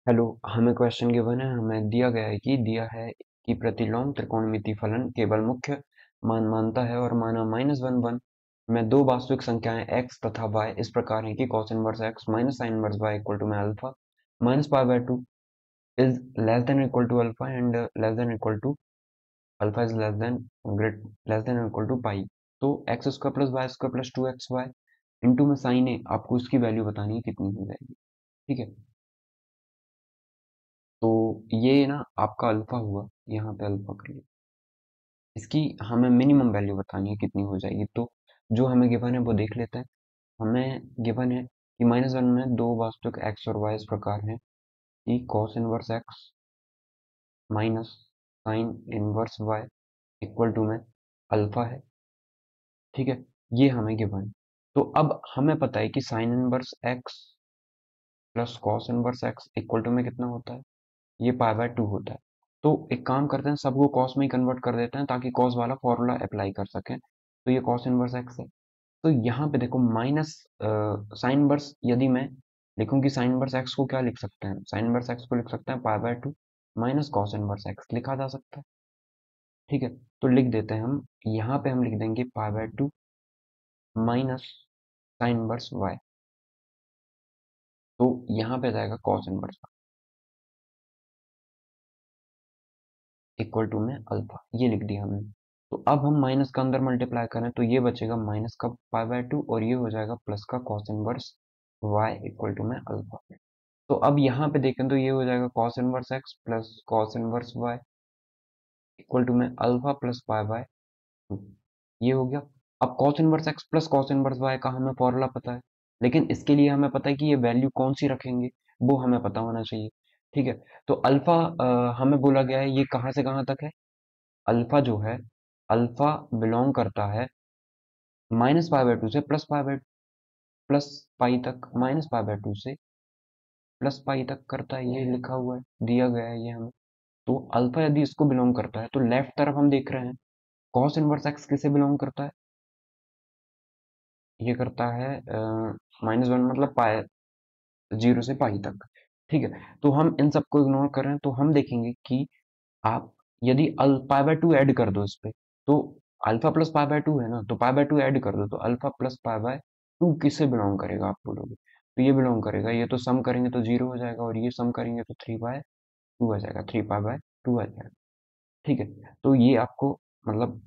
Hello, हमें question given है। हमें दिया है कि प्रतिलोम त्रिकोणमितीय फलन केवल मुख्य मान मानता है और माना -1 1 में दो वास्तविक संख्याएं x तथा y इस प्रकार हैं कि cos inverse x minus sin inverse y equal to में alpha minus pi by two is less than equal to alpha and less than equal to alpha is less than equal to pi. तो x square plus y square plus 2xy into में sine A, आपको इसकी value बतानी है कितनी हो जाएगी। ठीक है, तो ये ना आपका अल्फा हुआ, यहाँ पे अल्फा कर लिया। इसकी हमें मिनिमम वैल्यू बतानी है कितनी हो जाएगी। तो जो हमें गिवन है वो देख लेते हैं। हमें गिवन है कि -1 में दो वास्तविक एक्स और वाई इस प्रकार हैं कि cos inverse x minus sine inverse y equal to में अल्फा है। ठीक है, ये हमें गिवन है। तो अब हमें पता है कि sine inverse x plus cos inverse x equal to में कितना होता है, ये पाई बाय टू होता है। तो एक काम करते हैं, सबको कॉस में ही कन्वर्ट कर देते हैं ताकि कॉस वाला फॉर्मूला अप्लाई कर सकें। तो ये कॉस इनवर्स एक्स है। तो यहाँ पे देखो माइनस साइन इनवर्स, यदि मैं लिखूं कि साइन इनवर्स एक्स को क्या लिख सकते हैं, साइन इनवर्स एक्स को लिख सकते हैं पाई by two minus cos inverse x लिखा जा सकता है। ठीक है, तो लिख देते हैं हम। यहाँ पे हम लिख देंगे pi by two minus sine inverse y. तो यहाँ पे जाएगा कॉस इनवर्स इक्वल टू में अल्फा, ये लिख दिया हमने। तो अब हम माइनस का अंदर मल्टीप्लाई करें तो ये बचेगा माइनस का पाई बाय टू और ये हो जाएगा प्लस का cos inverse y equal to में अल्फा। तो अब यहाँ पे देखें तो ये हो जाएगा cos inverse x plus cos inverse y equal to में alpha plus pi by two, ये हो गया। अब cos inverse x plus cos inverse y का हमें फॉर्मूला पता है, लेकिन इसके लिए हमें पता है कि ये वैल्यू कौन सी रखेंगे, वो हमें पता होना चाहिए। ठीक है, तो अल्फा हमें बोला गया है ये कहाँ से कहाँ तक है। अल्फा जो है, अल्फा बिलोंग करता है माइनस पाई बाय टू से प्लस पाई तक, माइनस पाई बाय टू से प्लस पाई तक करता है, ये लिखा हुआ है, दिया गया है ये हमें। तो अल्फा यदि इसको बिलोंग करता है तो लेफ्ट तरफ हम देख रहे हैं कॉस इनवर्स एक्स किसे बिलोंग करता है, ये करता है -1 मतलब पाई, जीरो से पाई तक। ठीक है, तो हम इन सबको इग्नोर कर रहे हैं तो हम देखेंगे कि आप यदि पाई बाय टू ऐड कर दो इस पे, तो alpha plus pi by to है ना, तो पाई बाय टू ऐड कर दो तो alpha plus pi by to किससे बिलोंग करेगा आप बोलोगे, तो ये बिलोंग करेगा, ये तो सम करेंगे तो जीरो हो जाएगा और ये सम करेंगे तो 3/2 आ जाएगा, 3 पाई बाय टू आ जाएगा। ठीक है, तो ये आपको मतलब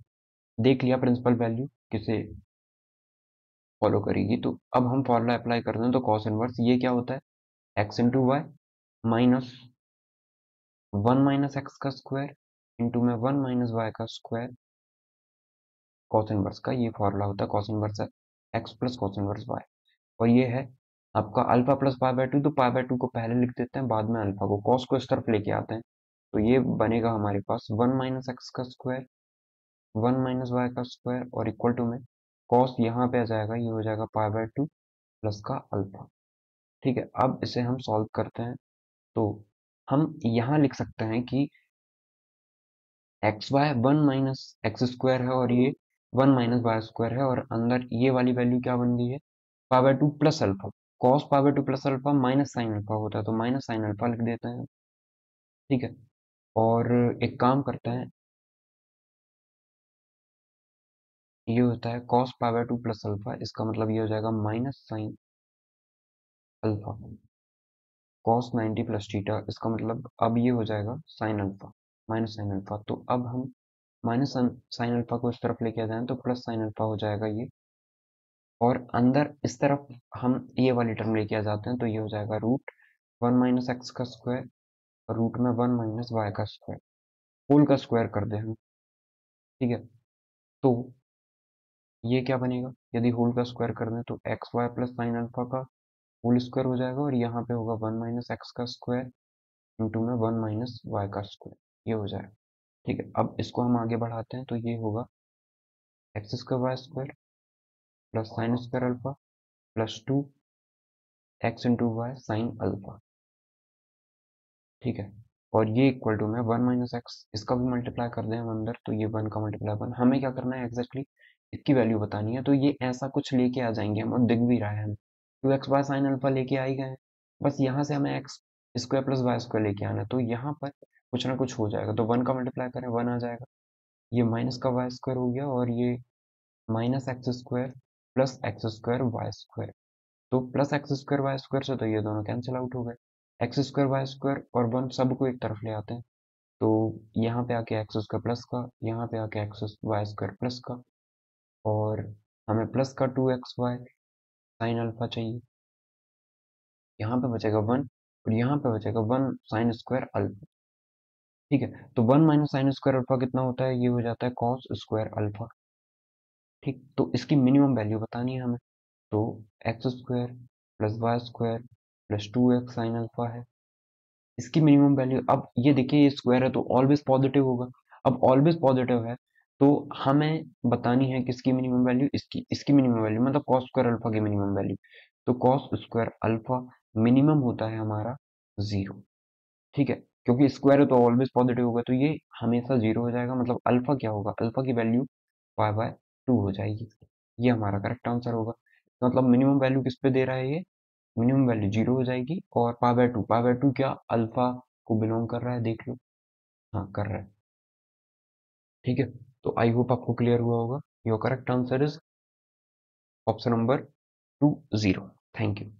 देख लिया प्रिंसिपल वैल्यू किसे फॉलो करेगी। तो अब हम फॉर्मूला अप्लाई करते हैं, तो कॉस इनवर्स ये क्या होता है, x into y minus 1 - x का स्क्वायर इंटू में 1 - वाई का स्क्वायर। कॉस इनवर्स का ये फॉर्मूला होता है, cos inverse x plus cos inverse y. और ये है आपका alpha plus pi by two, तो पाई बाय टू को पहले लिख देते हैं, बाद में अल्फा को, कॉस को इस तरफ लेके आते हैं। तो ये बनेगा हमारे पास 1 - एक्स का स्क्वायर 1 - वाई का स्क्वायर और इक्वल टू में कॉस यहाँ पे आ जाएगा, ये हो जाएगा पाई बाय टू प्लस का अल्फा। ठीक है, अब इसे हम सॉल्व करते हैं तो हम यहाँ लिख सकते हैं कि एक्स वाई 1 - एक्स स्क्वायर है और ये 1 - वाई स्क्वायर है, और अंदर ये वाली वैल्यू क्या बन गई है, पाई by two plus alpha. Cos pi by two plus alpha minus sine alpha होता है, तो माइनस साइन अल्फा लिख देते हैं। ठीक है, और एक काम करते हैं, ये होता है cos pi by two plus alpha, इसका मतलब ये हो जाएगा minus sine alpha cos 90 plus theta, इसका मतलब अब ये हो जाएगा sine alpha minus sine alpha. तो अब हम माइनस साइन अल्फा को इस तरफ लेके आ जाएं तो प्लस साइन अल्फा हो जाएगा ये, और अंदर इस तरफ हम ये वाली टर्म लेके आ जाते हैं तो ये हो जाएगा रूट 1 - एक्स का स्क्वायर और रूट में 1 - वाई का स्क्वायर, होल का स्क्वायर कर दे हम। ठीक है, तो ये क्या बनेगा, यदि होल का स्क्वायर कर दें तो x y plus sine alpha का होल स्क्वायर हो जाएगा और यहाँ पे होगा 1 - एक्स का स्क्वायर इंटू में 1 - वाई का स्क्वायर, ये हो जाएगा। ठीक है, अब इसको हम आगे बढ़ाते हैं तो ये होगा x square y square plus sine square alpha plus 2 x into y sine alpha. ठीक है, और ये इक्वल टू में 1 - एक्स, इसका भी मल्टीप्लाई कर दें हम अंदर तो ये 1 का मल्टीप्लाई 1, हमें क्या करना है एग्जैक्टली इसकी वैल्यू बतानी है। तो ये ऐसा कुछ लेके आ जाएंगे हम, और दिख भी रहा है हम 2 एक्स बाय साइन अल्फा लेके आ ही गए हैं, बस यहाँ से हमें x square plus y square लेके आना है, तो यहाँ पर कुछ ना कुछ हो जाएगा। तो 1 का मल्टीप्लाई करें 1 आ जाएगा, ये माइनस का वाई स्क्वायर हो गया, और ये minus x square plus x square y square. तो plus x square y square से तो ये दोनों कैंसिल आउट हो गए। एक्स स्क्वायर वाई स्क्वायर और 1 सबको एक तरफ ले आते हैं, तो यहाँ पे आके एक्स स्क्वायर प्लस का, यहाँ पे आके एक्स वाई स्क्वायर प्लस का, और हमें प्लस का 2xy साइन अल्फा चाहिए। यहाँ पे बचेगा 1, और यहाँ पे बचेगा 1 साइन स्क्वायर अल्फा। ठीक है, तो 1 माइनस साइन स्क्वायर अल्फा कितना होता है, ये हो जाता है कॉस स्क्वायर अल्फा। ठीक, तो इसकी मिनिमम वैल्यू बतानी है हमें। तो x square plus y square plus 2x sine alpha है इसकी मिनिमम वैल्यू। अब ये देखिए, ये स्क्वायर है तो ऑलवेज पॉजिटिव होगा। अब ऑलवेज पॉजिटिव है तो हमें बतानी है किसकी मिनिमम वैल्यू, इसकी इसकी मिनिमम वैल्यू, मतलब कॉस स्क्वायर अल्फा की मिनिमम वैल्यू। तो कॉस स्क्वायर अल्फा मिनिमम होता है हमारा 0। ठीक है, क्योंकि स्क्वायर है तो ऑलवेज पॉजिटिव होगा, तो ये हमेशा 0 हो जाएगा। मतलब अल्फा क्या होगा, अल्फा की वैल्यू y/2 हो जाएगी। ये हमारा करेक्ट आंसर होगा। तो मतलब मिनिमम वैल्यू किस पे दे रहा है ये, मिनिमम वैल्यू 0 हो जाएगी, और पाई बाय टू क्या अल्फा को बिलोंग कर रहा है, देख लो। हाँ, कर रहा है। ठीक है, तो आई होप आपको क्लियर हुआ होगा। Your correct answer is option number 2 0। Thank you.